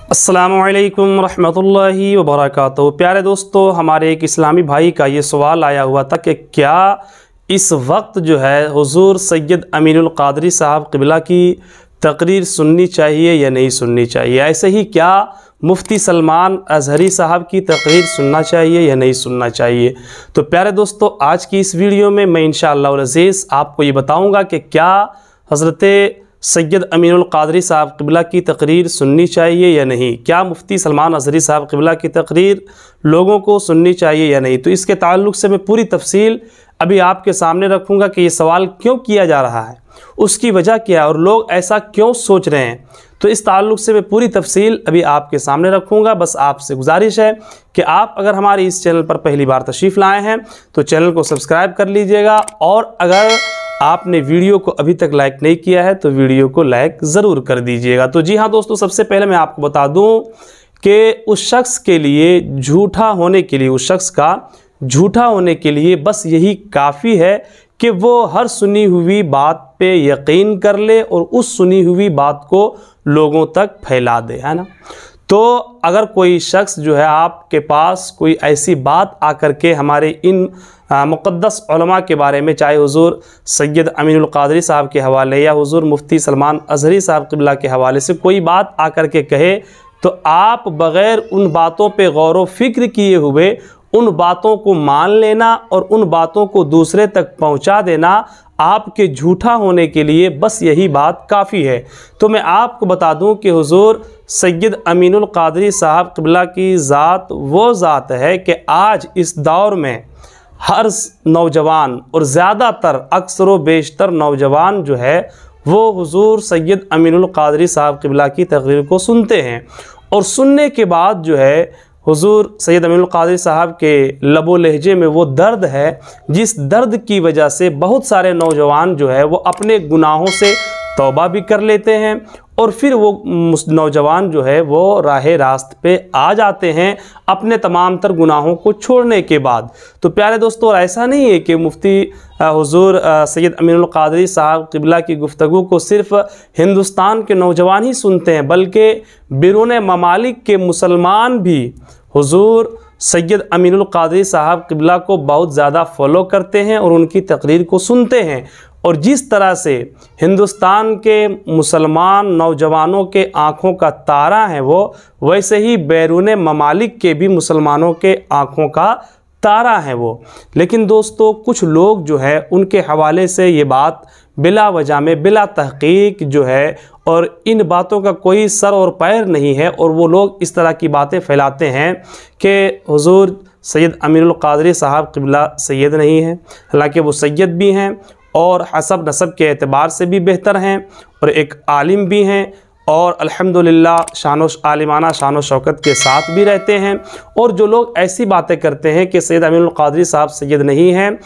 अस्सलामुअलैकुम रहमतुल्लाहि व बरकातहू। प्यारे दोस्तों, हमारे एक इस्लामी भाई का ये सवाल आया हुआ था कि क्या इस वक्त जो है हुज़ूर सैयद अमीनुल क़ादरी साहब क़िबला की तकरीर सुननी चाहिए या नहीं सुननी चाहिए। ऐसे ही क्या मुफ्ती सलमान अज़हरी साहब की तकरीर सुनना चाहिए या नहीं सुनना चाहिए। तो प्यारे दोस्तों, आज की इस वीडियो में मैं इंशाअल्लाह अज़ीज़ आपको ये बताऊँगा कि क्या हज़रत सैयद अमीनुल क़ादरी साहब क़िबला की तकरीर सुननी चाहिए या नहीं, क्या मुफ्ती सलमान अज़हरी साहब क़िबला की तकरीर लोगों को सुननी चाहिए या नहीं। तो इसके ताल्लुक़ से मैं पूरी तफसील अभी आपके सामने रखूँगा कि ये सवाल क्यों किया जा रहा है, उसकी वजह क्या है और लोग ऐसा क्यों सोच रहे हैं। तो इस ताल्लुक़ से मैं पूरी तफसील अभी आपके सामने रखूँगा। बस आपसे गुजारिश है कि आप अगर हमारे इस चैनल पर पहली बार तशरीफ़ लाए हैं तो चैनल को सब्सक्राइब कर लीजिएगा, और अगर आपने वीडियो को अभी तक लाइक नहीं किया है तो वीडियो को लाइक ज़रूर कर दीजिएगा। तो जी हाँ दोस्तों, सबसे पहले मैं आपको बता दूं कि उस शख्स के लिए झूठा होने के लिए, उस शख्स का झूठा होने के लिए बस यही काफ़ी है कि वो हर सुनी हुई बात पे यकीन कर ले और उस सुनी हुई बात को लोगों तक फैला दे, है ना। तो अगर कोई शख्स जो है आपके पास कोई ऐसी बात आकर के हमारे इन मुक़द्दस उलमा के बारे में, चाहे हुज़ूर सैयद अमीनुल क़ादरी साहब के हवाले या हुज़ूर मुफ्ती सलमान अज़हरी साहब क़िबला के हवाले से कोई बात आकर के कहे, तो आप बग़ैर उन बातों पे गौर व फिक्र किए हुए उन बातों को मान लेना और उन बातों को दूसरे तक पहुंचा देना आपके झूठा होने के लिए बस यही बात काफ़ी है। तो मैं आपको बता दूं कि हुज़ूर सैयद अमीनुल क़ादरी साहब क़िबला की ज़ात वो ज़ात है कि आज इस दौर में हर नौजवान और ज़्यादातर अक्सर व बेशतर नौजवान जो है वो हुज़ूर सैयद अमीनुल क़ादरी साहब क़िबला की तकरीर को सुनते हैं, और सुनने के बाद जो है हुज़ूर सैयद अमीनुल क़ादरी साहब के लबो लहजे में वो दर्द है, जिस दर्द की वजह से बहुत सारे नौजवान जो है वो अपने गुनाहों से तौबा भी कर लेते हैं, और फिर वो नौजवान जो है वो राह रास्त पे आ जाते हैं अपने तमाम तर गुनाहों को छोड़ने के बाद। तो प्यारे दोस्तों, ऐसा नहीं है कि मुफ्ती हुज़ूर सैयद अमीनुल क़ादरी साहब क़िबला की गुफ्तगू को सिर्फ़ हिंदुस्तान के नौजवान ही सुनते हैं, बल्कि बिरून ममालिक के मुसलमान भी हुज़ूर सैयद अमीनुल क़ादरी साहब क़िबला को बहुत ज़्यादा फॉलो करते हैं और उनकी तकरीर को सुनते हैं। और जिस तरह से हिंदुस्तान के मुसलमान नौजवानों के आँखों का तारा है वो, वैसे ही बैरून ममालिक के भी मुसलमानों के आँखों का तारा है वो। लेकिन दोस्तों, कुछ लोग जो है उनके हवाले से ये बात बिला वजह में, बिला तहक़ीक़ जो है, और इन बातों का कोई सर और पैर नहीं है, और वो लोग इस तरह की बातें फैलाते हैं कि हुज़ूर सैयद अमीनुल क़ादरी साहब क़िबला सैयद नहीं है, हालांकि वो सैयद भी हैं और हसब नसब के एतबार से भी बेहतर हैं और एक आलिम भी हैं, और अल्हम्दुलिल्लाह आलिमाना शान शौकत के साथ भी रहते हैं। और जो लोग ऐसी बातें करते हैं कि सैयद अमीनुल क़ादरी साहब सैयद नहीं हैं,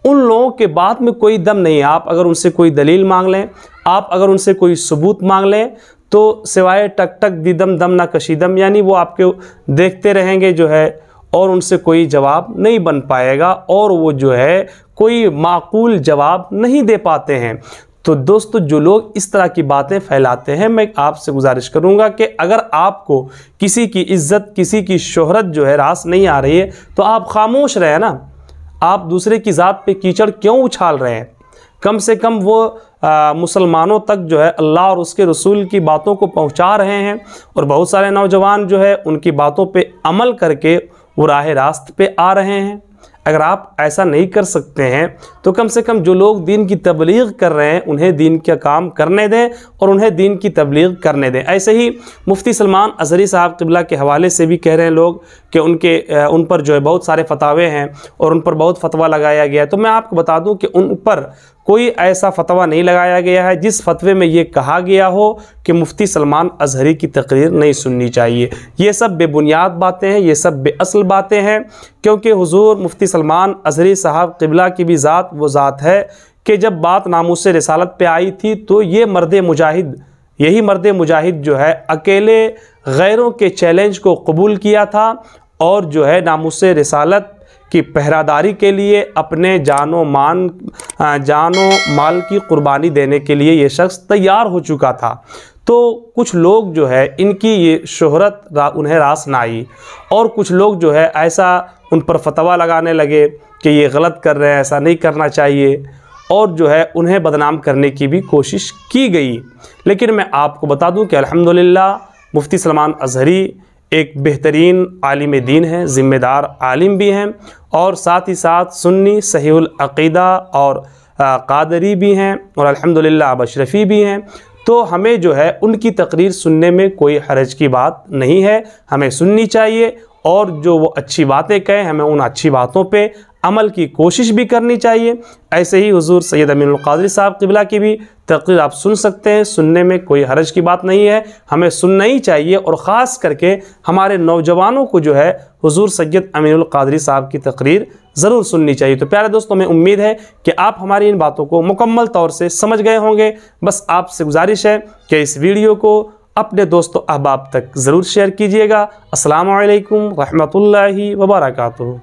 उन लोगों के बात में कोई दम नहीं है। आप अगर उनसे कोई दलील मांग लें, आप अगर उनसे कोई सबूत मांग लें, तो सिवाय टक टक दिदम दम ना कशीदम, यानी वो आपके देखते रहेंगे जो है, और उनसे कोई जवाब नहीं बन पाएगा, और वो जो है कोई माकूल जवाब नहीं दे पाते हैं। तो दोस्तों, जो लोग इस तरह की बातें फैलाते हैं, मैं आपसे गुजारिश करूंगा कि अगर आपको किसी की इज्जत, किसी की शोहरत जो है रास नहीं आ रही है, तो आप खामोश रहें ना। आप दूसरे की ज़ात पे कीचड़ क्यों उछाल रहे हैं। कम से कम वो मुसलमानों तक जो है अल्लाह और उसके रसूल की बातों को पहुंचा रहे हैं, और बहुत सारे नौजवान जो है उनकी बातों पे अमल करके वो राह रास्त पे आ रहे हैं। अगर आप ऐसा नहीं कर सकते हैं तो कम से कम जो लोग दीन की तबलीग कर रहे हैं उन्हें दीन का काम करने दें और उन्हें दीन की तबलीग करने दें। ऐसे ही मुफ्ती सलमान अज़हरी साहब क़िबला के हवाले से भी कह रहे हैं लोग कि उन पर जो है बहुत सारे फतावे हैं और उन पर बहुत फतवा लगाया गया है। तो मैं आपको बता दूं कि उन पर कोई ऐसा फतवा नहीं लगाया गया है जिस फतवे में ये कहा गया हो कि मुफ्ती सलमान अज़हरी की तकरीर नहीं सुननी चाहिए। ये सब बेबुनियाद बातें हैं, ये सब बेअसल बातें हैं, क्योंकि हुज़ूर मुफ्ती सलमान अज़हरी साहब क़िबला की भी ज़ात वो ज़ात है कि जब बात नामूस रिसालत पे आई थी तो ये यही मर्द मुजाहिद जो है अकेले गैरों के चैलेंज को कबूल किया था, और जो है नामूस रिसालत की पहरादारी के लिए अपने जानो माल की कुर्बानी देने के लिए ये शख्स तैयार हो चुका था। तो कुछ लोग जो है इनकी ये शोहरत उन्हें रास ना आई, और कुछ लोग जो है ऐसा उन पर फतवा लगाने लगे कि ये गलत कर रहे हैं, ऐसा नहीं करना चाहिए, और जो है उन्हें बदनाम करने की भी कोशिश की गई। लेकिन मैं आपको बता दूं कि अल्हम्दुलिल्लाह मुफ्ती सलमान अज़हरी एक बेहतरीन आलिम दीन हैं, ज़िम्मेदार आलिम भी हैं, और साथ ही साथ सुन्नी सहीहुल अक़ीदा और क़ादरी भी हैं, और अल्हम्दुलिल्लाह अशरफ़ी भी हैं। तो हमें जो है उनकी तकरीर सुनने में कोई हरज की बात नहीं है, हमें सुननी चाहिए, और जो वो अच्छी बातें कहें हमें उन अच्छी बातों पे अमल की कोशिश भी करनी चाहिए। ऐसे ही हुज़ूर सैयद अमीनुल क़ादरी साहब क़िबला की भी तकरीर आप सुन सकते हैं, सुनने में कोई हरज की बात नहीं है, हमें सुनना ही चाहिए। और ख़ास करके हमारे नौजवानों को जो है हुज़ूर सैयद अमीनुल क़ादरी साहब की तकरीर ज़रूर सुननी चाहिए। तो प्यारे दोस्तों, हमें उम्मीद है कि आप हमारी इन बातों को मुकम्मल तौर से समझ गए होंगे। बस आपसे गुजारिश है कि इस वीडियो को अपने दोस्तों अहबाब तक ज़रूर शेयर कीजिएगा। अस्सलामु अलैकुम रहमतुल्लाहि व बरकातुहू।